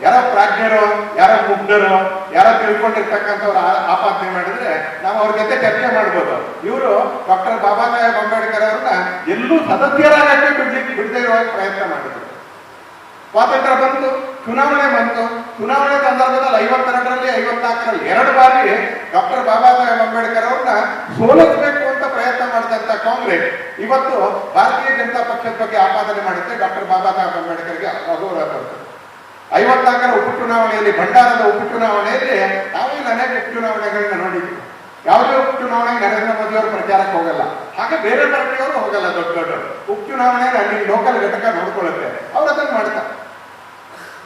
ಯಾರೋ ಪ್ರಾಜ್ಞರು, ಯಾರೋ ಮುಗ್ಧರು, ಯಾರೋ ತಿಳ್ಕೊಂಡಿರ್ತಕ್ಕಂಥವ್ರು ಆಪಾದನೆ ಮಾಡಿದ್ರೆ ನಾವು ಅವ್ರ ಜೊತೆ ಚರ್ಚೆ ಮಾಡ್ಬೋದು. ಇವರು ಡಾಕ್ಟರ್ ಬಾಬಾ ಸಾಹೇಬ್ ಅಂಬೇಡ್ಕರ್ ಅವ್ರನ್ನ ಎಲ್ಲೂ ಸದಸ್ಯರಾಗಕ್ಕೆ ಬಿಡದೇ ಇರುವ ಪ್ರಯತ್ನ ಮಾಡಿದ್ರು. ಸ್ವಾತಂತ್ರ್ಯ ಬಂತು, ಚುನಾವಣೆ ಬಂತು. ಚುನಾವಣೆ ಸಂದರ್ಭದಲ್ಲಿ 52ರಲ್ಲಿ 54ರಲ್ಲಿ 2 ಬಾರಿ ಡಾಕ್ಟರ್ ಬಾಬಾ ಸಾಹೇಬ್ ಅಂಬೇಡ್ಕರ್ ಅವ್ರನ್ನ ಸೋಲಿಸಬೇಕು ಅಂತ ಪ್ರಯತ್ನ ಮಾಡಿದಂತ ಕಾಂಗ್ರೆಸ್ ಇವತ್ತು ಭಾರತೀಯ ಜನತಾ ಪಕ್ಷದ ಬಗ್ಗೆ ಆಪಾದನೆ ಮಾಡುತ್ತೆ. ಡಾಕ್ಟರ್ ಬಾಬಾ ಸಾಹೇಬ್ ಅಂಬೇಡ್ಕರ್ಗೆ ಅಗೌರವ ತರ್ತದೆ. 54ರ ಉಪಚುನಾವಣೆಯಲ್ಲಿ, ಭಂಡಾರದ ಉಪಚುನಾವಣೆಯಲ್ಲಿ ನಾವೇನು ಅನೇಕ ಉಪಚುನಾವಣೆಗಳನ್ನ ನೋಡಿದ್ವಿ. ಯಾವುದೇ ಉಪಚುನಾವಣೆಗೆ ನರೇಂದ್ರ ಮೋದಿ ಅವರು ಪ್ರಚಾರಕ್ಕೆ ಹೋಗಲ್ಲ, ಹಾಗೆ ಬೇರೆ ಪಾರ್ಟಿಯವರು ಹೋಗಲ್ಲ. ದೊಡ್ಡ ದೊಡ್ಡವರು ಉಪಚುನಾವಣೆ ಅಲ್ಲಿ ಲೋಕಲ್ ಘಟಕ ನೋಡ್ಕೊಳ್ಳುತ್ತೆ, ಅವ್ರು ಅದನ್ನು ಮಾಡ್ತಾರೆ.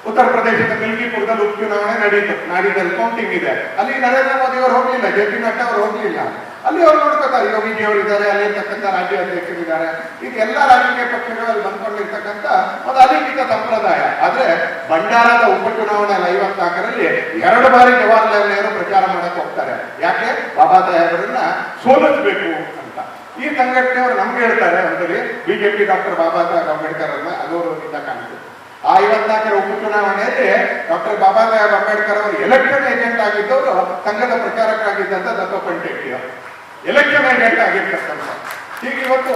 ಉತ್ತರ ಪ್ರದೇಶದ ಮಿಲ್ಕಿಪುರದಲ್ಲಿ ಉಪಚುನಾವಣೆ ನಡೀತು, ನಾಡಿನಲ್ಲಿ ಕೌಂಟಿಂಗ್ ಇದೆ. ಅಲ್ಲಿ ನರೇಂದ್ರ ಮೋದಿ ಅವರು ಹೋಗ್ಲಿಲ್ಲ, JP ನಡ್ಡಾ ಅವರು ಹೋಗ್ಲಿಲ್ಲ. ಅಲ್ಲಿ ಅವ್ರು ನೋಡ್ಕೋತಾರೆ, ಯೋಗಿಜಿ ಅವರು ಇದ್ದಾರೆ, ಅಲ್ಲಿರ್ತಕ್ಕಂಥ ರಾಜ್ಯ ಅಧ್ಯಕ್ಷರಿದ್ದಾರೆ. ಈಗ ಎಲ್ಲ ರಾಜಕೀಯ ಪಕ್ಷಗಳಲ್ಲಿ ಬಂದ್ಕೊಂಡಿರ್ತಕ್ಕಂಥ ಒಂದು ಅಲಿಖಿತ ಸಂಪ್ರದಾಯ. ಆದ್ರೆ ಭಂಡಾರದ ಉಪಚುನಾವಣೆ 54ರಲ್ಲಿ 2 ಬಾರಿ ಜವಾಹರ್ಲಾಲ್ ನೆಹರು ಪ್ರಚಾರ ಮಾಡಕ್ ಹೋಗ್ತಾರೆ. ಯಾಕೆ? ಬಾಬಾ ಸಾಹೇಬರನ್ನ ಸೋಲಿಸಬೇಕು ಅಂತ. ಈ ಸಂಘಟನೆಯವರು ನಮ್ಗೆ ಹೇಳ್ತಾರೆ, ಅಂದ್ರೆ ಬಿಜೆಪಿ ಡಾಕ್ಟರ್ ಬಾಬಾ ಸಾಹೇಬ್ ಅಂಬೇಡ್ಕರ್ ಅವ್ರನ್ನ ಅಗೌರವದಿಂದ ಕಾಣ್ತದೆ. ಆ 54ರ ಉಪಚುನಾವಣೆಯಲ್ಲಿ ಡಾಕ್ಟರ್ ಬಾಬಾ ಸಾಹೇಬ್ ಅಂಬೇಡ್ಕರ್ ಅವರು ಎಲೆಕ್ಷನ್ ಏಜೆಂಟ್ ಆಗಿದ್ದವರು ಸಂಘದ ಪ್ರಚಾರಕ್ಕಾಗಿದ್ದಂತ ದತ್ತೋಪಂತ್ ಶೆಟ್ಟಿ ಅವರು ಎಲೆಕ್ಷನ್ ಏಜೆಂಟ್ ಆಗಿರ್ತಕ್ಕಂಥ. ಈಗ ಇವತ್ತು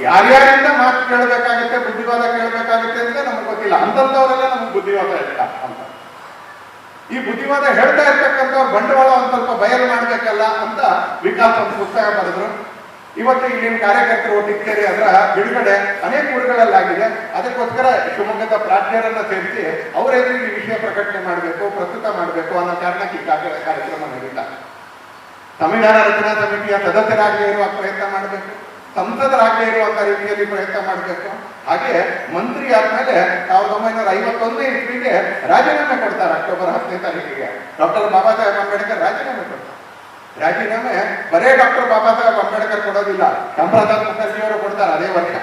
ಯಾರ್ಯಾರಿಂದ ಮಾತು ಕೇಳಬೇಕಾಗುತ್ತೆ, ಬುದ್ಧಿವಾದ ಕೇಳಬೇಕಾಗುತ್ತೆ ಅಂತ ನಮ್ಗೆ ಗೊತ್ತಿಲ್ಲ. ಅಂತಂದವರೆಲ್ಲ ನಮ್ಗೆ ಬುದ್ಧಿವಾದ ಹೇಳ್ತಾ ಅಂತ. ಈ ಬುದ್ಧಿವಾದ ಹೇಳ್ತಾ ಇರ್ತಕ್ಕಂಥವ್ರು ಬಂಡವಾಳ ಒಂದ್ ಸ್ವಲ್ಪ ಬಯಲು ಮಾಡ್ಬೇಕಲ್ಲ ಅಂತ ವಿಕಾಸ್ ಒಂದು ಪುಸ್ತಕ ಬರೆದ್ರು. ಇವತ್ತು ಇಲ್ಲಿನ ಕಾರ್ಯಕರ್ತರು ಟಿಕ್ಕೇರಿ ಅದರ ಬಿಡುಗಡೆ ಅನೇಕ ಊರುಗಳಲ್ಲಾಗಿದೆ. ಅದಕ್ಕೋಸ್ಕರ ಶಿವಮೊಗ್ಗದ ಪ್ರಾಜ್ಞರನ್ನ ಸೇರಿಸಿ ಅವರೆದುರು ಈ ವಿಷಯ ಪ್ರಕಟಣೆ ಮಾಡಬೇಕು, ಪ್ರಸ್ತುತ ಮಾಡಬೇಕು ಅನ್ನೋ ಕಾರಣಕ್ಕೆ ಈ ಕಾರ್ಯಕ್ರಮ ನಡೀತಾ. ಸಂವಿಧಾನ ರಚನಾ ಸಮಿತಿಯ ಸದಸ್ಯರಾಗದೇ ಇರುವ ಪ್ರಯತ್ನ ಮಾಡಬೇಕು, ಸಂಸದರಾಗದೇ ಇರುವಂತ ರೀತಿಯಲ್ಲಿ ಪ್ರಯತ್ನ ಮಾಡಬೇಕು. ಹಾಗೆ ಮಂತ್ರಿ ಆದ್ಮೇಲೆ 1951ನೇ ಇಸ್ವಿಗೆ ರಾಜೀನಾಮೆ ಕೊಡ್ತಾರೆ. ಅಕ್ಟೋಬರ್ 10ನೇ ತಾರೀಕಿಗೆ ಡಾಕ್ಟರ್ ಬಾಬಾ ಸಾಹೇಬ್ ಅಂಬೇಡ್ಕರ್ ರಾಜೀನಾಮೆ ಕೊಡ್ತಾರೆ. ರಾಜೀನಾಮೆ ಬರೇ ಡಾಕ್ಟರ್ ಬಾಬಾ ಸಾಹೇಬ್ ಅಂಬೇಡ್ಕರ್ ಕೊಡೋದಿಲ್ಲ, ಪ್ರಧಾನ್ ಮುಖರ್ಜಿ ಅವರು ಕೊಡ್ತಾರೆ ಅದೇ ವರ್ಷ.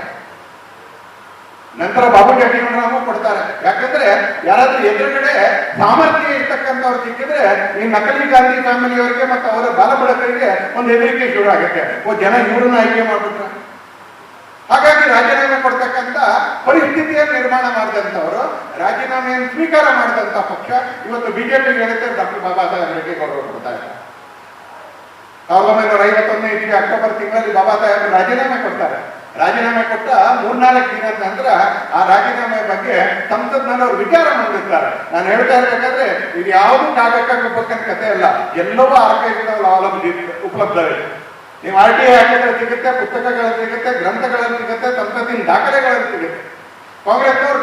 ನಂತರ ಬಾಬು ಜಗಜೀವನರಾಮ್ ಕೊಡ್ತಾರೆ. ಯಾಕಂದ್ರೆ ಯಾರಾದ್ರೂ ಎದುರುಗಡೆ ಸಾಮರ್ಥ್ಯ ಇರ್ತಕ್ಕಂಥವ್ರು ಸಿಕ್ಕಿದ್ರೆ ಈ ನಕಲಿ ಗಾಂಧಿ ಫ್ಯಾಮಿಲಿಯವರಿಗೆ ಮತ್ತು ಅವರ ಬಾಲಬಳಕರಿಗೆ ಒಂದು ಹೆದರಿಕೆ ಶುರು ಆಗುತ್ತೆ. ಜನ ಇವ್ರನ್ನ ಆಯ್ಕೆ ಮಾಡ್ಬಿಟ್ರೆ. ಹಾಗಾಗಿ ರಾಜೀನಾಮೆ ಕೊಡ್ತಕ್ಕಂಥ ಪರಿಸ್ಥಿತಿಯನ್ನು ನಿರ್ಮಾಣ ಮಾಡಿದಂಥವರು, ರಾಜೀನಾಮೆಯನ್ನು ಸ್ವೀಕಾರ ಮಾಡಿದಂಥ ಪಕ್ಷ ಇವತ್ತು ಬಿಜೆಪಿ ಹೇಳುತ್ತೆ ಡಾಕ್ಟರ್ ಬಾಬಾ ಸಾಹೇಬರಿಗೆ ಗೌರವ ಕೊಡ್ತಾ ಇದ್ದಾರೆ. 1951ನೇ ಇಸ್ವಿ ಅಕ್ಟೋಬರ್ ತಿಂಗಳಲ್ಲಿ ಬಾಬಾ ಸಾಹೇಬ್ ರಾಜೀನಾಮೆ ಕೊಡ್ತಾರೆ. ರಾಜೀನಾಮೆ ಕೊಟ್ಟ 3-4 ದಿನದ ನಂತರ ಆ ರಾಜೀನಾಮೆ ಬಗ್ಗೆ ಸಂಸತ್ನಲ್ಲಿ ಅವರು ವಿಚಾರ ಮಾಡಿರ್ತಾರೆ. ನಾನು ಹೇಳ್ತಾ ಇರ್ಬೇಕಾದ್ರೆ ಇದು ಯಾವುದು ಕಾಗಕ್ಕಂತ ಕಥೆ ಅಲ್ಲ, ಎಲ್ಲವೂ ಆರ್ಕೈವ್ಗಳಲ್ಲಿ ಉಪಲಬ್ಧವಿದೆ. ನೀವು RTI ಹಾಕಿದ್ರೆ ಸಿಗುತ್ತೆ, ಪುಸ್ತಕಗಳಲ್ಲಿ ಸಿಗುತ್ತೆ, ಗ್ರಂಥಗಳಲ್ಲಿ ಸಿಗುತ್ತೆ, ಸಂಸತ್ತಿನ ದಾಖಲೆಗಳಲ್ಲಿ ಸಿಗುತ್ತೆ. ಕಾಂಗ್ರೆಸ್ನವರು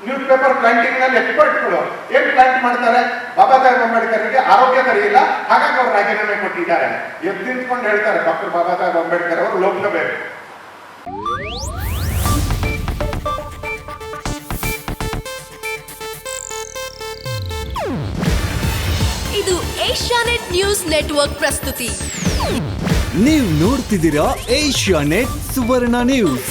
ನ್ಯೂಸ್ ಪೇಪರ್ ಪ್ಲಾಂಟಿಂಗ್ ನಲ್ಲಿ ಎಕ್ಸ್ಪರ್ಟ್ಗಳು ಏನ್ ಪ್ಲಾಂಟ್ ಮಾಡ್ತಾರೆ? ಬಾಬಾ ಸಾಹೇಬ್ ಅಂಬೇಡ್ಕರ್ಗೆ ಆರೋಗ್ಯ ಸರಿ ಇಲ್ಲ, ಹಾಗಾಗಿ ಅವರು ರಾಜೀನಾಮೆ ಕೊಟ್ಟಿದ್ದಾರೆ. ಎತ್ತಿಂದ್ಕೊಂಡು ಹೇಳ್ತಾರೆ ಡಾಕ್ಟರ್ ಬಾಬಾ ಸಾಹೇಬ್ ಅಂಬೇಡ್ಕರ್ ಅವರು ಲೋಕಸಭೆ. ಇದು ಏಷ್ಯಾನೆಟ್ ನ್ಯೂಸ್ ನೆಟ್ವರ್ಕ್ ಪ್ರಸ್ತುತಿ. ನೀವು ನೋಡ್ತಿದ್ದೀರಾ ಏಷ್ಯಾನೆಟ್ ಸುವರ್ಣ ನ್ಯೂಸ್.